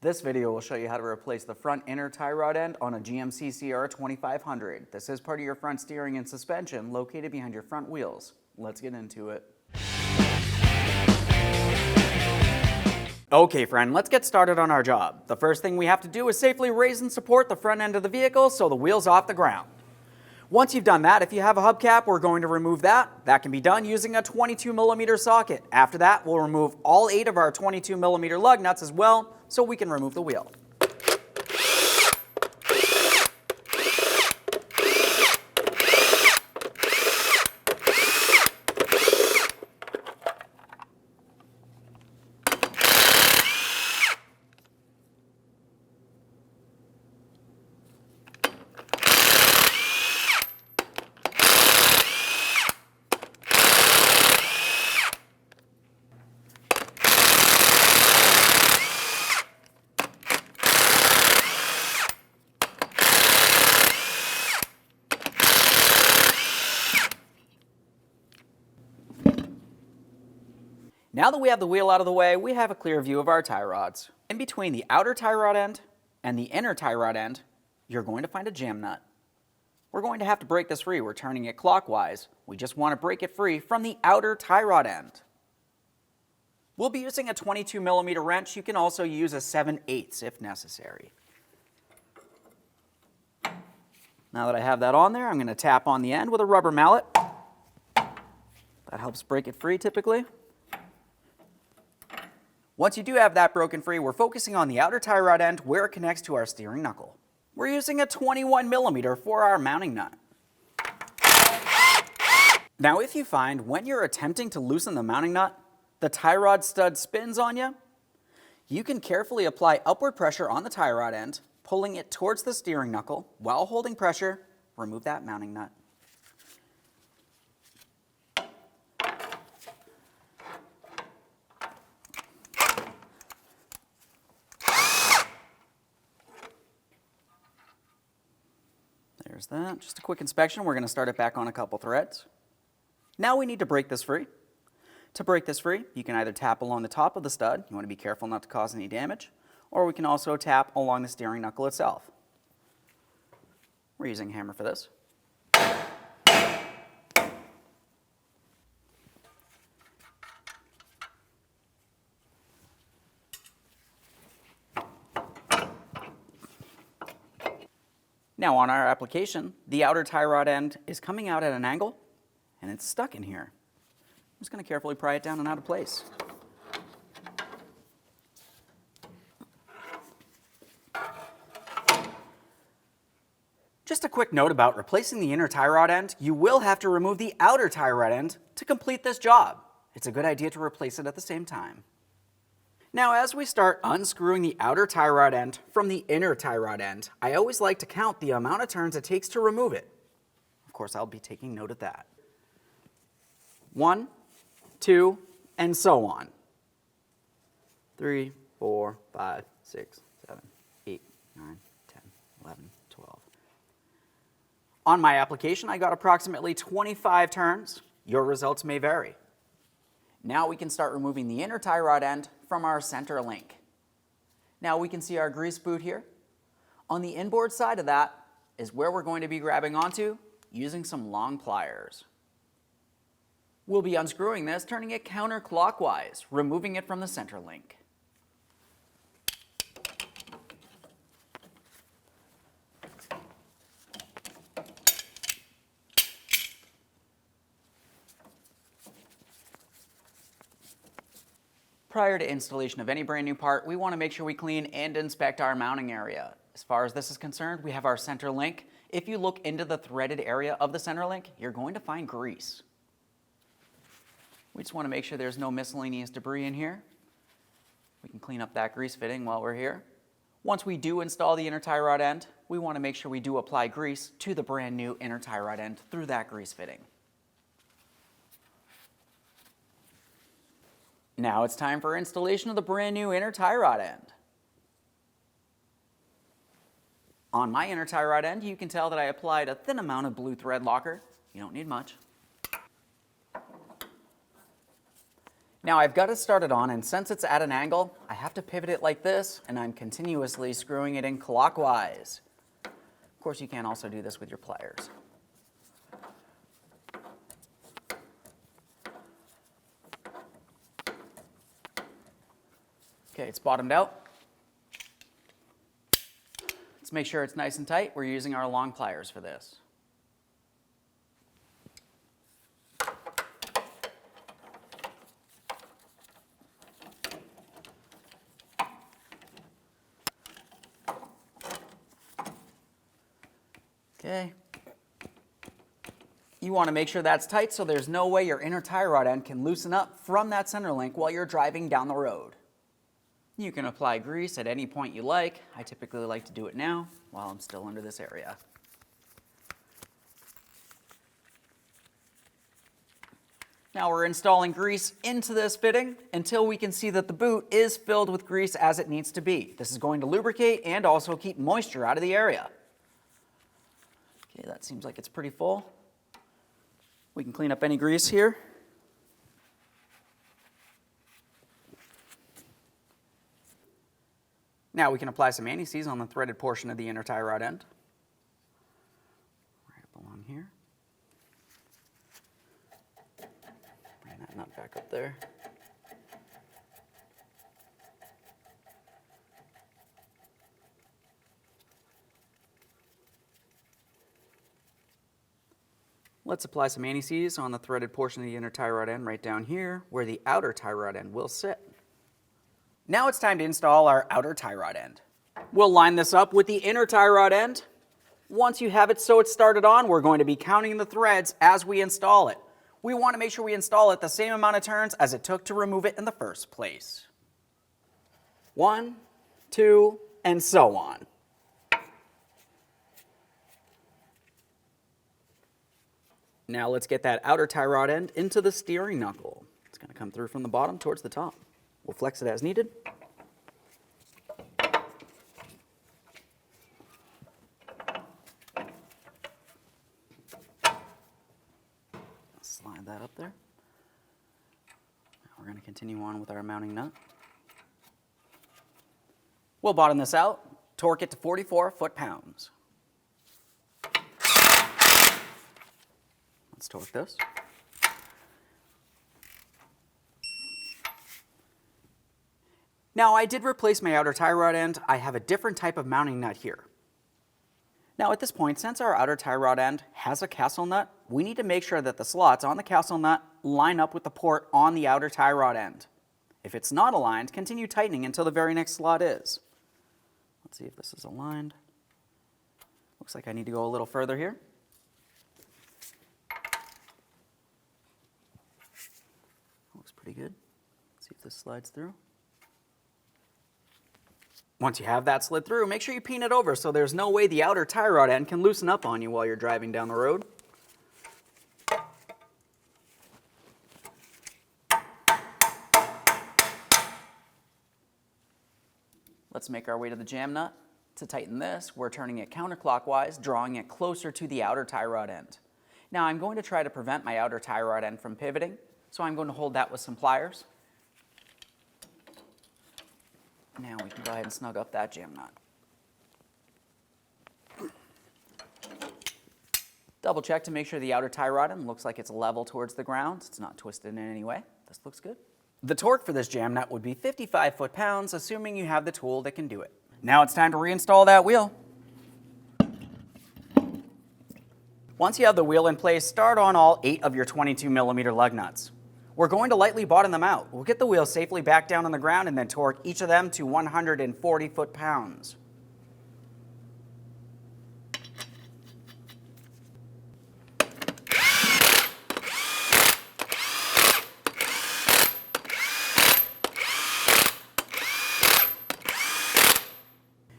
This video will show you how to replace the front inner tie rod end on a GMC Sierra 2500. This is part of your front steering and suspension located behind your front wheels. Let's get into it. Okay friend, let's get started on our job. The first thing we have to do is safely raise and support the front end of the vehicle so the wheel's off the ground. Once you've done that, if you have a hubcap, we're going to remove that. That can be done using a 22mm socket. After that, we'll remove all 8 of our 22mm lug nuts as well so we can remove the wheel. Now that we have the wheel out of the way, we have a clear view of our tie rods. In between the outer tie rod end and the inner tie rod end, you're going to find a jam nut. We're going to have to break this free. We're turning it clockwise. We just want to break it free from the outer tie rod end. We'll be using a 22mm wrench. You can also use a 7/8 if necessary. Now that I have that on there, I'm going to tap on the end with a rubber mallet. That helps break it free typically. Once you do have that broken free, we're focusing on the outer tie rod end where it connects to our steering knuckle. We're using a 21mm for our mounting nut. Now if you find when you're attempting to loosen the mounting nut, the tie rod stud spins on you, you can carefully apply upward pressure on the tie rod end, pulling it towards the steering knuckle. While holding pressure, remove that mounting nut. There's that. Just a quick inspection. We're going to start it back on a couple threads. Now we need to break this free. To break this free, you can either tap along the top of the stud. You want to be careful not to cause any damage. Or we can also tap along the steering knuckle itself. We're using a hammer for this. Now on our application, the outer tie rod end is coming out at an angle and it's stuck in here. I'm just going to carefully pry it down and out of place. Just a quick note about replacing the inner tie rod end, you will have to remove the outer tie rod end to complete this job. It's a good idea to replace it at the same time. Now as we start unscrewing the outer tie rod end from the inner tie rod end, I always like to count the amount of turns it takes to remove it. Of course, I'll be taking note of that. 1, 2, and so on. 3, 4, 5, 6, 7, 8, 9, 10, 11, 12. On my application, I got approximately 25 turns. Your results may vary. Now we can start removing the inner tie rod end from our center link. Now we can see our grease boot here. On the inboard side of that is where we're going to be grabbing onto using some long pliers. We'll be unscrewing this, turning it counterclockwise, removing it from the center link. Prior to installation of any brand new part, we want to make sure we clean and inspect our mounting area. As far as this is concerned, we have our center link. If you look into the threaded area of the center link, you're going to find grease. We just want to make sure there's no miscellaneous debris in here. We can clean up that grease fitting while we're here. Once we do install the inner tie rod end, we want to make sure we do apply grease to the brand new inner tie rod end through that grease fitting. Now it's time for installation of the brand new inner tie rod end. On my inner tie rod end, you can tell that I applied a thin amount of blue thread locker. You don't need much. Now I've got it started on, and since it's at an angle, I have to pivot it like this, and I'm continuously screwing it in clockwise. Of course, you can also do this with your pliers. Okay, it's bottomed out. Let's make sure it's nice and tight. We're using our long pliers for this. Okay. You want to make sure that's tight so there's no way your inner tie rod end can loosen up from that center link while you're driving down the road. You can apply grease at any point you like. I typically like to do it now while I'm still under this area. Now we're installing grease into this fitting until we can see that the boot is filled with grease as it needs to be. This is going to lubricate and also keep moisture out of the area. Okay, that seems like it's pretty full. We can clean up any grease here. Now we can apply some anti-seize on the threaded portion of the inner tie rod end. Right up along here. Bring that nut back up there. Let's apply some anti-seize on the threaded portion of the inner tie rod end right down here where the outer tie rod end will sit. Now it's time to install our outer tie rod end. We'll line this up with the inner tie rod end. Once you have it so it's started on, we're going to be counting the threads as we install it. We want to make sure we install it the same amount of turns as it took to remove it in the first place. 1, 2, and so on. Now let's get that outer tie rod end into the steering knuckle. It's going to come through from the bottom towards the top. We'll flex it as needed. Slide that up there. Now we're going to continue on with our mounting nut. We'll bottom this out, torque it to 44 foot-pounds. Let's torque this. Now I did replace my outer tie rod end. I have a different type of mounting nut here. Now at this point, since our outer tie rod end has a castle nut, we need to make sure that the slots on the castle nut line up with the port on the outer tie rod end. If it's not aligned, continue tightening until the very next slot is. Let's see if this is aligned. Looks like I need to go a little further here. Looks pretty good. Let's see if this slides through. Once you have that slid through, make sure you peen it over so there's no way the outer tie rod end can loosen up on you while you're driving down the road. Let's make our way to the jam nut. To tighten this, we're turning it counterclockwise, drawing it closer to the outer tie rod end. Now I'm going to try to prevent my outer tie rod end from pivoting, so I'm going to hold that with some pliers. Now we can go ahead and snug up that jam nut. Double check to make sure the outer tie rod end looks like it's level towards the ground. It's not twisted in any way. This looks good. The torque for this jam nut would be 55 foot-pounds, assuming you have the tool that can do it. Now it's time to reinstall that wheel. Once you have the wheel in place, start on all 8 of your 22mm lug nuts. We're going to lightly bottom them out. We'll get the wheel safely back down on the ground and then torque each of them to 140 foot-pounds.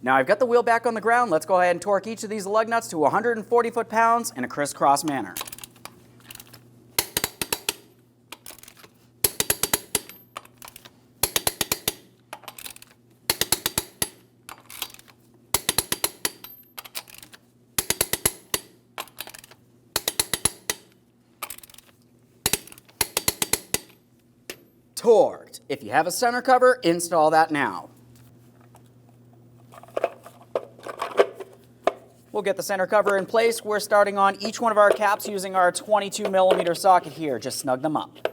Now I've got the wheel back on the ground. Let's go ahead and torque each of these lug nuts to 140 foot-pounds in a crisscross manner. Correct. If you have a center cover, install that now. We'll get the center cover in place. We're starting on each one of our caps using our 22mm socket here. Just snug them up.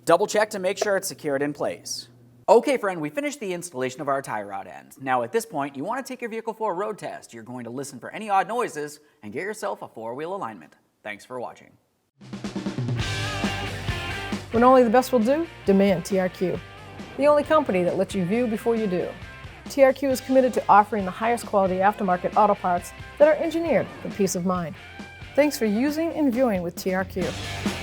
Double check to make sure it's secured in place. Okay, friend, we finished the installation of our tie rod end. Now at this point, you want to take your vehicle for a road test. You're going to listen for any odd noises and get yourself a 4-wheel alignment. Thanks for watching. When only the best will do, demand TRQ. The only company that lets you view before you do. TRQ is committed to offering the highest quality aftermarket auto parts that are engineered for peace of mind. Thanks for using and viewing with TRQ.